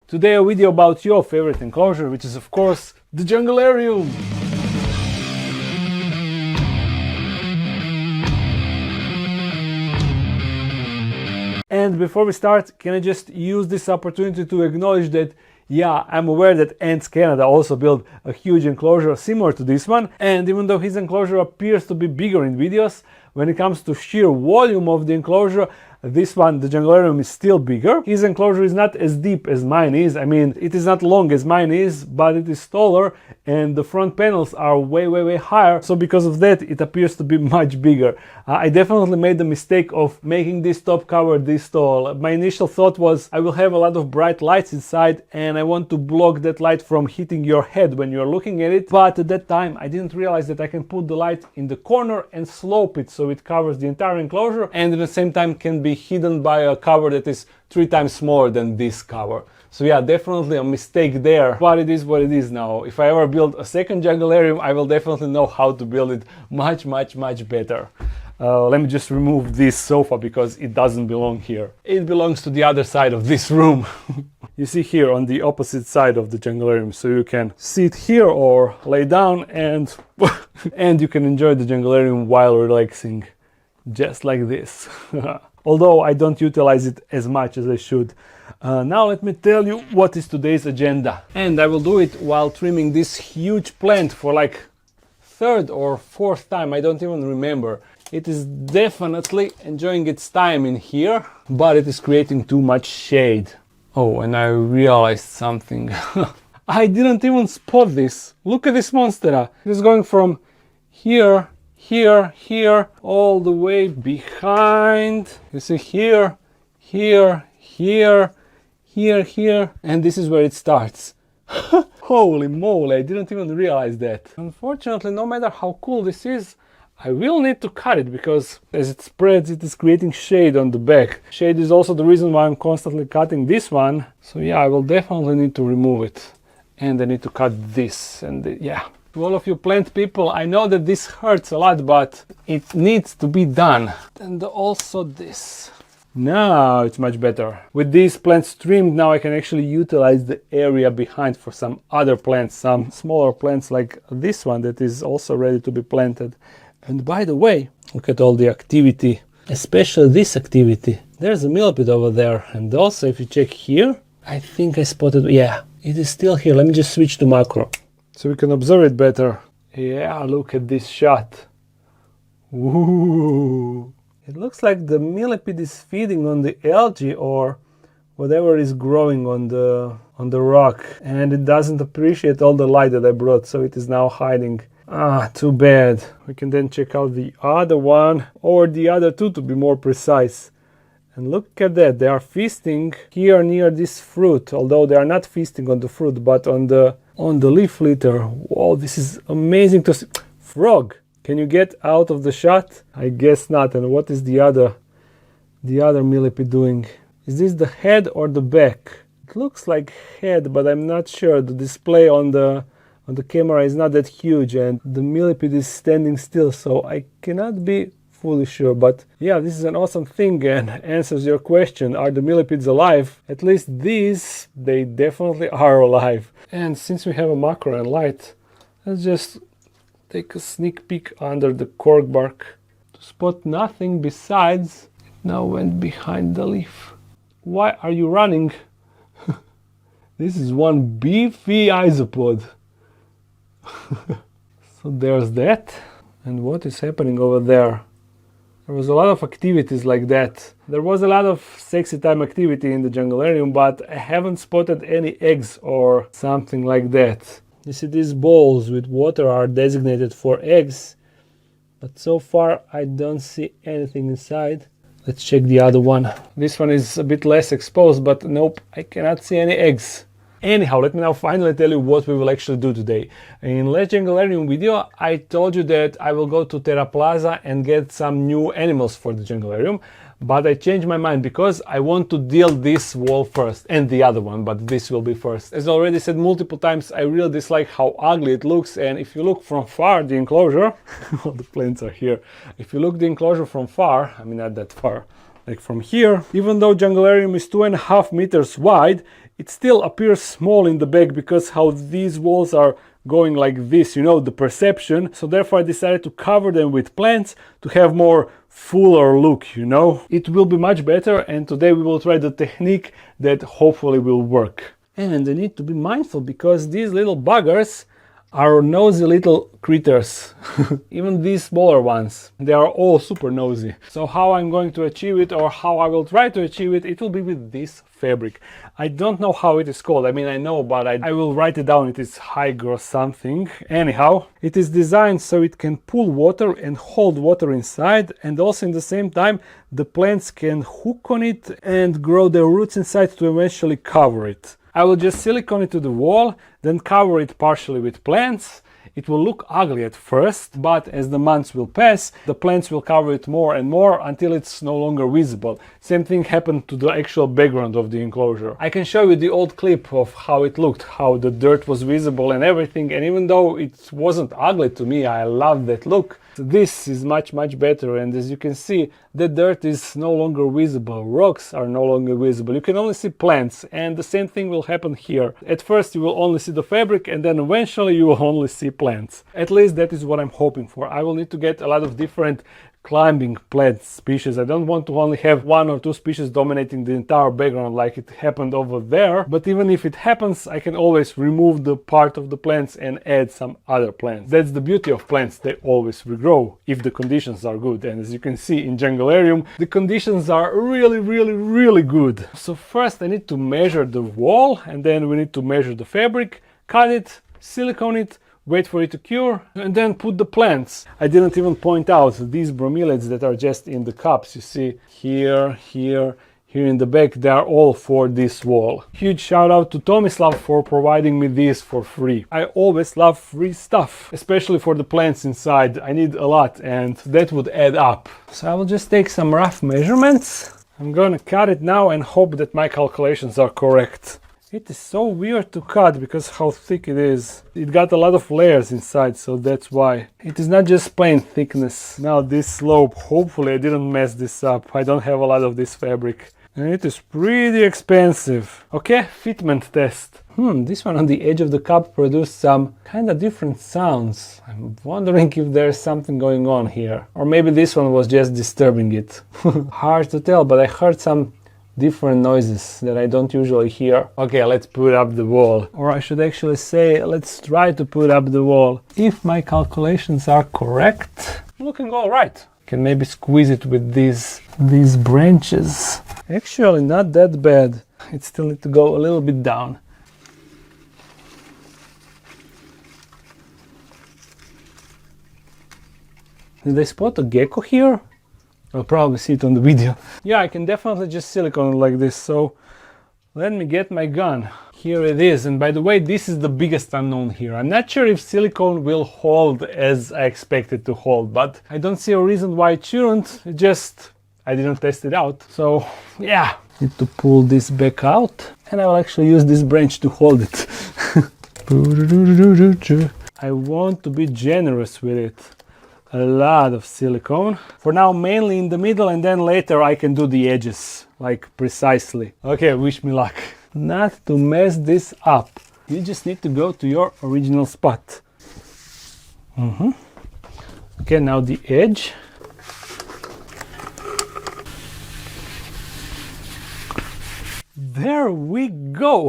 Today a video about your favorite enclosure, which is of course the Junglarium. And before we start, can I just use this opportunity to acknowledge that yeah, I'm aware that Ants Canada also built a huge enclosure similar to this one, and even though his enclosure appears to be bigger in videos, when it comes to sheer volume of the enclosure, this one, the Junglarium, is still bigger. His enclosure is not as deep as mine is. I mean, it is not long as mine is, but it is taller, and the front panels are way higher. So because of that, it appears to be much bigger. I definitely made the mistake of making this top cover this tall. My initial thought was I will have a lot of bright lights inside, and I want to block that light from hitting your head when you're looking at it. But at that time, I didn't realize that I can put the light in the corner and slope it so it covers the entire enclosure, and at the same time can be hidden by a cover that is 3 times smaller than this cover. So yeah, definitely a mistake there, but it is what it is now. If I ever build a second Junglarium, I will definitely know how to build it much better. Let me just remove this sofa because it doesn't belong here. It belongs to the other side of this room. You see here on the opposite side of the Junglarium, so you can sit here or lay down and and you can enjoy the Junglarium while relaxing, just like this. Although I don't utilize it as much as I should. Now let me tell you what is today's agenda. And I will do it while trimming this huge plant for like 3rd or 4th time, I don't even remember. It is definitely enjoying its time in here, but it is creating too much shade. Oh, and I realized something. I didn't even spot this. Look at this monstera. It is going from here, all the way behind. You see here, here, and this is where it starts. Holy moly, I didn't even realize that. Unfortunately, no matter how cool this is, I will need to cut it because as it spreads, it is creating shade on the back. Shade is also the reason why I'm constantly cutting this one. So yeah, I will definitely need to remove it. And I need to cut this and yeah. To all of you plant people, I know that this hurts a lot, but it needs to be done. And also this. Now it's much better. With these plants trimmed, now I can actually utilize the area behind for some other plants, some smaller plants like this one that is also ready to be planted. And by the way, look at all the activity, especially this activity. There's a millipede over there. And also if you check here, I think I spotted, yeah, it is still here. Let me just switch to macro so we can observe it better. Yeah, look at this shot. Ooh. It looks like the millipede is feeding on the algae or whatever is growing on the rock, and it doesn't appreciate all the light that I brought, so it is now hiding. Ah, too bad. We can then check out the other one, or the other two to be more precise. And look at that, they are feasting here near this fruit, although they are not feasting on the fruit, but on the leaf litter. Wow, this is amazing to see. Frog! Can you get out of the shot? I guess not. And what is the other millipede doing? Is this the head or the back? It looks like head, but I'm not sure. The display on the camera is not that huge, and the millipede is standing still, so I cannot be fully sure. But yeah, this is an awesome thing and answers your question. Are the millipedes alive? At least these, they definitely are alive. And since we have a macro and light, let's just take a sneak peek under the cork bark to spot nothing besides it now went behind the leaf. Why are you running? This is one beefy isopod. So there's that. And what is happening over there? There was a lot of activities like that. There was a lot of sexy time activity in the Junglarium, but I haven't spotted any eggs or something like that. You see, these bowls with water are designated for eggs, but so far I don't see anything inside. Let's check the other one. This one is a bit less exposed, but nope, I cannot see any eggs. Anyhow, let me now finally tell you what we will actually do today. In last Junglarium video, I told you that I will go to Terra Plaza and get some new animals for the Junglarium, but I changed my mind because I want to deal this wall first and the other one, but this will be first. As I already said multiple times, I really dislike how ugly it looks, and if you look from far, the enclosure, all the plants are here. If you look the enclosure from far, I mean not that far, like from here, even though Junglarium is 2.5 meters wide, it still appears small in the bag because how these walls are going like this, you know, the perception. So therefore I decided to cover them with plants to have more fuller look, you know. It will be much better, and today we will try the technique that hopefully will work. And I need to be mindful because these little buggers are nosy little critters. Even these smaller ones, they are all super nosy. So how I'm going to achieve it, or how I will try to achieve it, it will be with this fabric. I don't know how it is called. I mean, I know, but I will write it down. It is high or something. Anyhow, it is designed so it can pull water and hold water inside, and also in the same time the plants can hook on it and grow their roots inside to eventually cover it. I will just silicone it to the wall, then cover it partially with plants. It will look ugly at first, but as the months will pass, the plants will cover it more and more until it's no longer visible. Same thing happened to the actual background of the enclosure. I can show you the old clip of how it looked, how the dirt was visible and everything, and even though it wasn't ugly to me, I love that look. This is much better, and as you can see, the dirt is no longer visible, rocks are no longer visible, you can only see plants, and the same thing will happen here. At first you will only see the fabric, and then eventually you will only see plants. At least that is what I'm hoping for. I will need to get a lot of different climbing plant species. I don't want to only have 1 or 2 species dominating the entire background like it happened over there, but even if it happens, I can always remove the part of the plants and add some other plants. That's the beauty of plants, they always regrow if the conditions are good, and as you can see in Junglarium, the conditions are really good. So first I need to measure the wall, and then we need to measure the fabric, cut it, silicone it, wait for it to cure, and then put the plants. I didn't even point out these bromeliads that are just in the cups. You see here in the back, they are all for this wall. Huge shout out to Tomislav for providing me these for free. I always love free stuff, especially for the plants inside. I need a lot, and that would add up. So I will just take some rough measurements. I'm gonna cut it now and hope that my calculations are correct. It is so weird to cut because how thick it is. It got a lot of layers inside, so that's why. It is not just plain thickness. Now this slope, hopefully I didn't mess this up. I don't have a lot of this fabric. And it is pretty expensive. Okay, fitment test. This one on the edge of the cup produced some kind of different sounds. I'm wondering if there's something going on here. Or maybe this one was just disturbing it. Hard to tell, but I heard some different noises that I don't usually hear. Okay, let's put up the wall. Or I should actually say, let's try to put up the wall. If my calculations are correct, looking all right. Can maybe squeeze it with these branches. Actually, not that bad. It still needs to go a little bit down. Did I spot a gecko here? I'll probably see it on the video. Yeah, I can definitely just silicone it like this, so let me get my gun. Here it is, and by the way, this is the biggest unknown here. I'm not sure if silicone will hold as I expect it to hold, but I don't see a reason why it shouldn't. It just, I didn't test it out. So yeah, need to pull this back out, and I will actually use this branch to hold it. I want to be generous with it. A lot of silicone. For now, mainly in the middle, and then later I can do the edges, like precisely. Okay, wish me luck. Not to mess this up, you just need to go to your original spot. Okay, now the edge. There we go!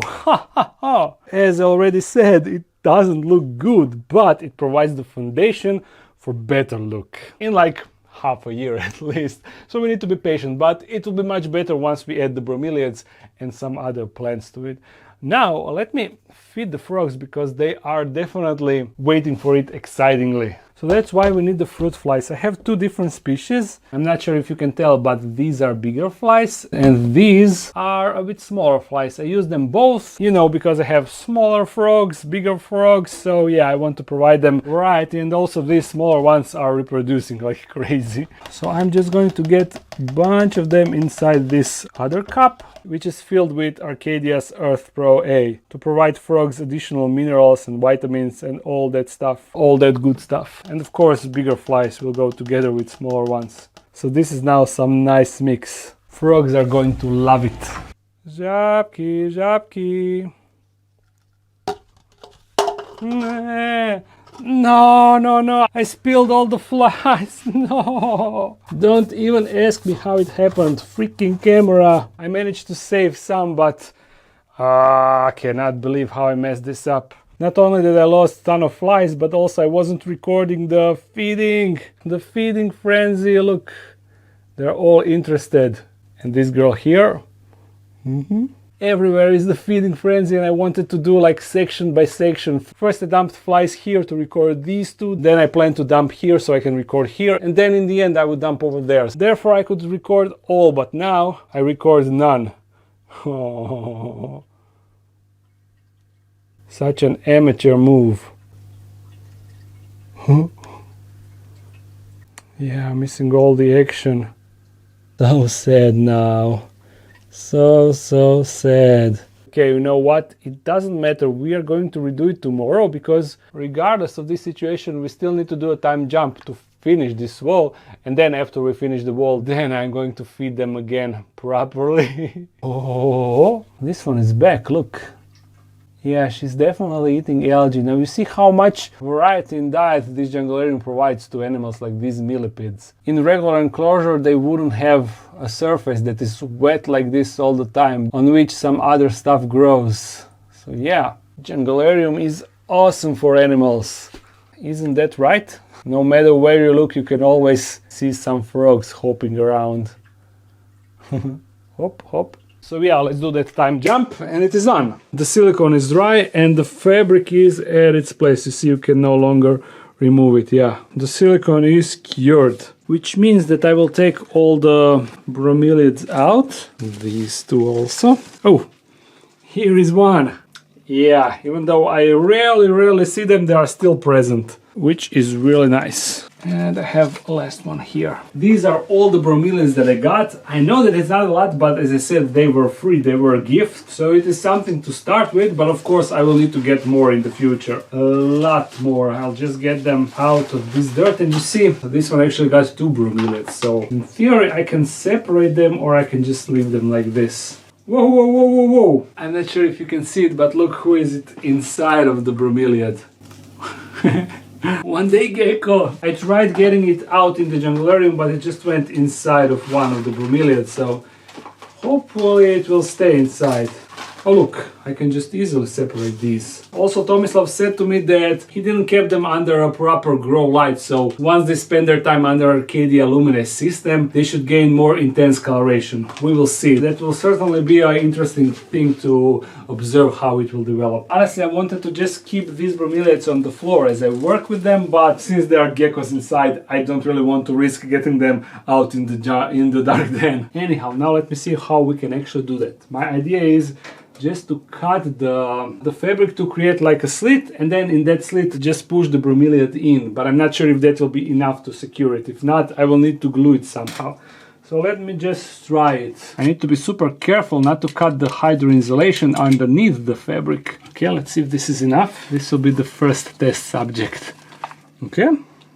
As I already said, it doesn't look good, but it provides the foundation for better look in like half a year at least. So we need to be patient, but it will be much better once we add the bromeliads and some other plants to it. Now let me feed the frogs because they are definitely waiting for it excitingly. So that's why we need the fruit flies. I have 2 different species. I'm not sure if you can tell, but these are bigger flies and these are a bit smaller flies. I use them both, you know, because I have smaller frogs, bigger frogs. So yeah, I want to provide them variety, and also these smaller ones are reproducing like crazy. So I'm just going to get a bunch of them inside this other cup, which is filled with Arcadia's Earth Pro A, to provide frogs additional minerals and vitamins and all that stuff, all that good stuff. And of course, bigger flies will go together with smaller ones. So this is now some nice mix. Frogs are going to love it. Żabki, żabki. No, no, no, I spilled all the flies. No. Don't even ask me how it happened. Freaking camera. I managed to save some, but I cannot believe how I messed this up. Not only did I lost a ton of flies, but also I wasn't recording the feeding frenzy. Look, they're all interested. And this girl here, everywhere is the feeding frenzy, and I wanted to do like section by section. First I dumped flies here to record these two, then I plan to dump here so I can record here, and then in the end I would dump over there. Therefore I could record all, but now I record none. Oh. Such an amateur move. Yeah, missing all the action. So sad now. So sad. Okay, you know what? It doesn't matter. We are going to redo it tomorrow because regardless of this situation, we still need to do a time jump to finish this wall. And then after we finish the wall, then I'm going to feed them again properly. Oh, this one is back. Look. Yeah, she's definitely eating algae. Now you see how much variety in diet this junglarium provides to animals like these millipedes. In regular enclosure they wouldn't have a surface that is wet like this all the time, on which some other stuff grows. So yeah, junglarium is awesome for animals. Isn't that right? No matter where you look, you can always see some frogs hopping around. Hop, hop. So yeah, let's do that time jump, and it is on. The silicone is dry and the fabric is at its place. You see, you can no longer remove it. Yeah, the silicone is cured, which means that I will take all the bromeliads out. These two also. Oh, here is one. Yeah, even though I rarely see them, they are still present, which is really nice. And I have a last one here. These are all the bromeliads that I got. I know that it's not a lot, but as I said, they were free, they were a gift. So it is something to start with, but of course I will need to get more in the future. A lot more. I'll just get them out of this dirt. And you see, this one actually got 2 bromeliads. So in theory, I can separate them or I can just leave them like this. Whoa, whoa, whoa, whoa, whoa. I'm not sure if you can see it, but look who is it inside of the bromeliad. One day gecko. I tried getting it out in the junglarium, but it just went inside of one of the bromeliads, so hopefully it will stay inside. Oh look, I can just easily separate these. Also, Tomislav said to me that he didn't keep them under a proper grow light, so once they spend their time under Arcadia Lumines system, they should gain more intense coloration. We will see. That will certainly be an interesting thing to observe how it will develop. Honestly, I wanted to just keep these bromeliads on the floor as I work with them, but since there are geckos inside, I don't really want to risk getting them out in the dark den. Anyhow, now let me see how we can actually do that. My idea is just to cut the fabric to create like a slit, and then in that slit just push the bromeliad in, but I'm not sure if that will be enough to secure it. If not, I will need to glue it somehow. So let me just try it. I need to be super careful not to cut the hydroinsulation underneath the fabric. Okay, let's see if this is enough. This will be the first test subject. Okay,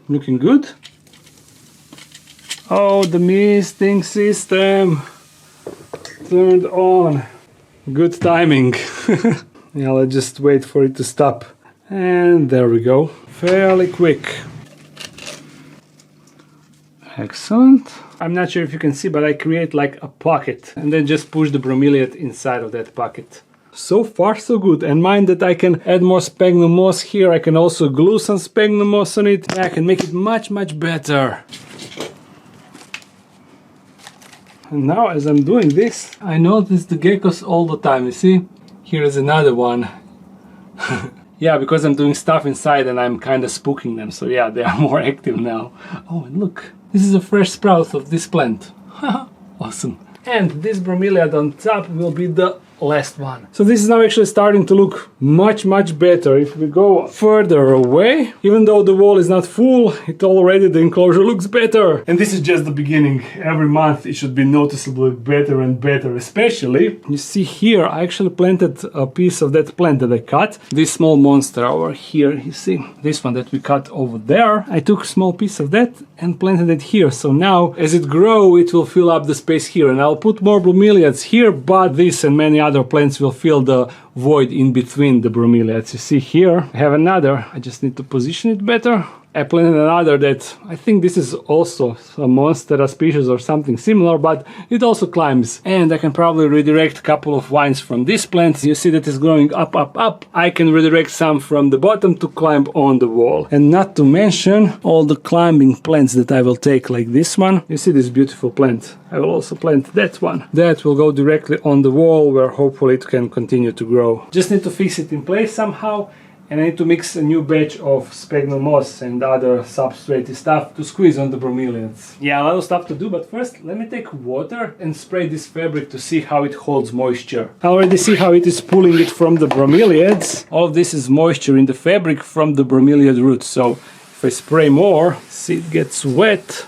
looking good. Oh, the misting system turned on. Good timing. Yeah, let's just wait for it to stop. And there we go. Fairly quick. Excellent. I'm not sure if you can see, but I create like a pocket and then just push the bromeliad inside of that pocket. So far so good, and mind that I can add more sphagnum moss here. I can also glue some sphagnum moss on it. I can make it much better. And now as I'm doing this, I notice the geckos all the time. You see, here is another one. Yeah, because I'm doing stuff inside and I'm kind of spooking them, so yeah, they are more active now. Oh, and look, this is a fresh sprout of this plant. Awesome. And this bromeliad on top will be the last one. So this is now actually starting to look much better. If we go further away, even though the wall is not full, the enclosure looks better. And this is just the beginning. Every month it should be noticeably better and better. Especially, you see here, I actually planted a piece of that plant that I cut. This small monster over here, you see, this one that we cut over there. I took a small piece of that and planted it here. So now, as it grows, it will fill up the space here. And I'll put more bromeliads here, but this and many other plants will fill the void in between the bromeliads. You see here, I have another. I just need to position it better. I planted another that I think this is also a monstera species or something similar, but it also climbs. And I can probably redirect a couple of vines from this plant. You see that it's growing up. I can redirect some from the bottom to climb on the wall. And not to mention all the climbing plants that I will take, like this one. You see this beautiful plant. I will also plant that one. That will go directly on the wall where hopefully it can continue to grow. Just need to fix it in place somehow. And I need to mix a new batch of sphagnum moss and other substrate stuff to squeeze on the bromeliads. Yeah, a lot of stuff to do, but first let me take water and spray this fabric to see how it holds moisture. I already see how it is pulling it from the bromeliads. All of this is moisture in the fabric from the bromeliad roots. So if I spray more, see it gets wet.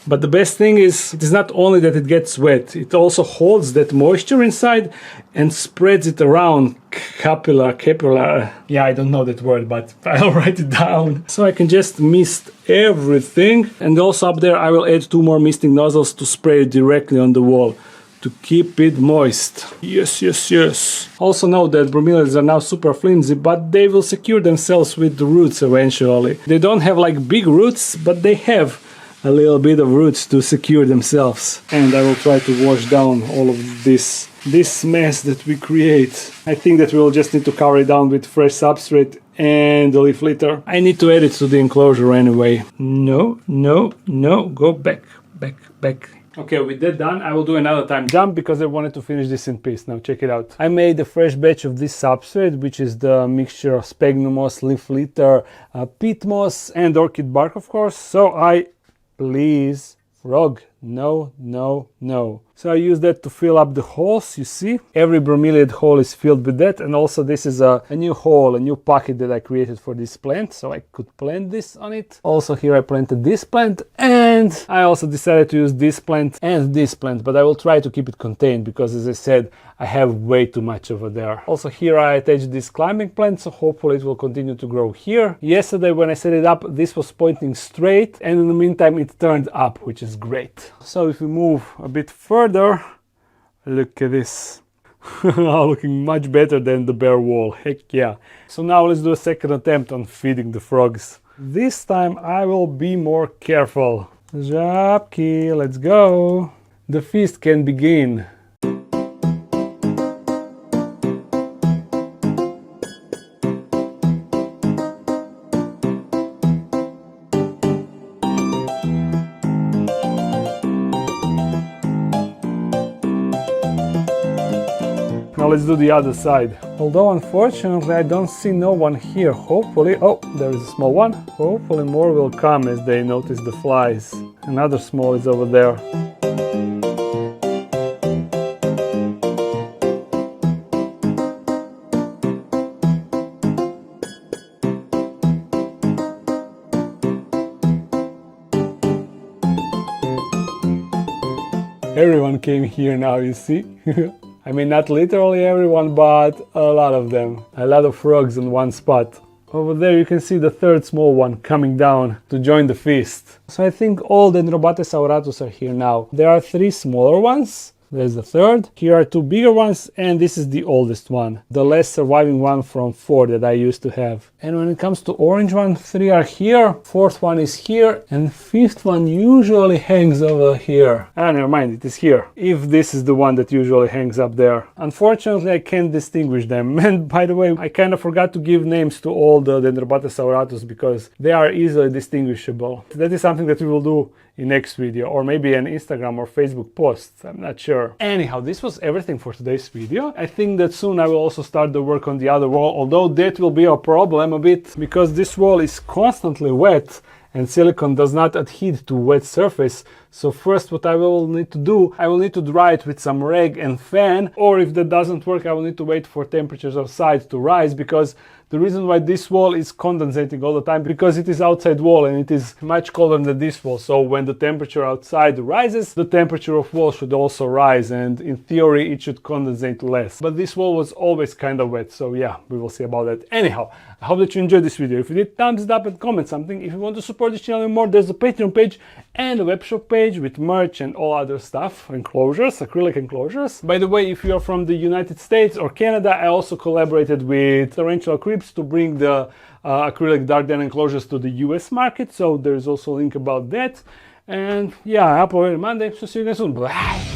But the best thing is, it is not only that it gets wet, it also holds that moisture inside and spreads it around. Capillary. Yeah, I don't know that word, but I'll write it down. So I can just mist everything. And also up there I will add 2 more misting nozzles to spray it directly on the wall to keep it moist. Yes. Also note that bromeliads are now super flimsy, but they will secure themselves with the roots eventually. They don't have like big roots, but they have a little bit of roots to secure themselves. And I will try to wash down all of this mess that we create. I think that we will just need to cover it down with fresh substrate and the leaf litter. I need to add it to the enclosure anyway. No, go back. Okay, with that done, I will do another time jump because I wanted to finish this in peace. Now check it out. I made a fresh batch of this substrate, which is the mixture of sphagnum moss, leaf litter, peat moss and orchid bark, of course. So please, frog, no. So I use that to fill up the holes, you see. Every bromeliad hole is filled with that, and also this is a new hole, a new pocket that I created for this plant, so I could plant this on it. Also here I planted this plant, and I also decided to use this plant and this plant, but I will try to keep it contained because, as I said, I have way too much over there. Also here I attached this climbing plant, so hopefully it will continue to grow here. Yesterday when I set it up, this was pointing straight, and in the meantime it turned up, which is great. So if we move a bit further, look at this. Looking much better than the bare wall, heck yeah. So now let's do a second attempt on feeding the frogs. This time I will be more careful. Żabki, let's go. The feast can begin. Now let's do the other side. Although unfortunately I don't see no one here. Hopefully, oh, there is a small one. Hopefully more will come as they notice the flies. Another small is over there. Everyone came here now, you see? I mean, not literally everyone, but a lot of them. A lot of frogs in one spot. Over there you can see the third small one coming down to join the feast. So I think all the Dendrobates auratus are here now. There are 3 smaller ones. There's the third. Here are 2 bigger ones, and this is the oldest one. The last surviving one from 4 that I used to have. And when it comes to orange one, 3 are here, 4th one is here, and 5th one usually hangs over here. Ah, never mind, it is here. If this is the one that usually hangs up there. Unfortunately, I can't distinguish them. And by the way, I kind of forgot to give names to all the Dendrobates auratus because they are easily distinguishable. That is something that we will do in next video, or maybe an Instagram or Facebook post, I'm not sure. Anyhow, this was everything for today's video. I think that soon I will also start the work on the other wall, although that will be a problem a bit, because this wall is constantly wet and silicone does not adhere to wet surface, So first what I will need to do, I will need to dry it with some rag and fan, or if that doesn't work, I will need to wait for temperatures outside to rise, because the reason why this wall is condensating all the time, because it is outside wall and it is much colder than this wall. So when the temperature outside rises, the temperature of wall should also rise, and in theory it should condensate less. But this wall was always kind of wet, so yeah, we will see about that. Anyhow, I hope that you enjoyed this video. If you did, thumbs it up and comment something. If you want to support this channel more, there's a Patreon page and a webshop page with merch and all other stuff, enclosures, acrylic enclosures. By the way, if you are from the United States or Canada, I also collaborated with Tarantula to bring the acrylic dark DIDN enclosures to the US market, so there's also a link about that. And yeah, I upload every Monday, so see you guys soon. Bye.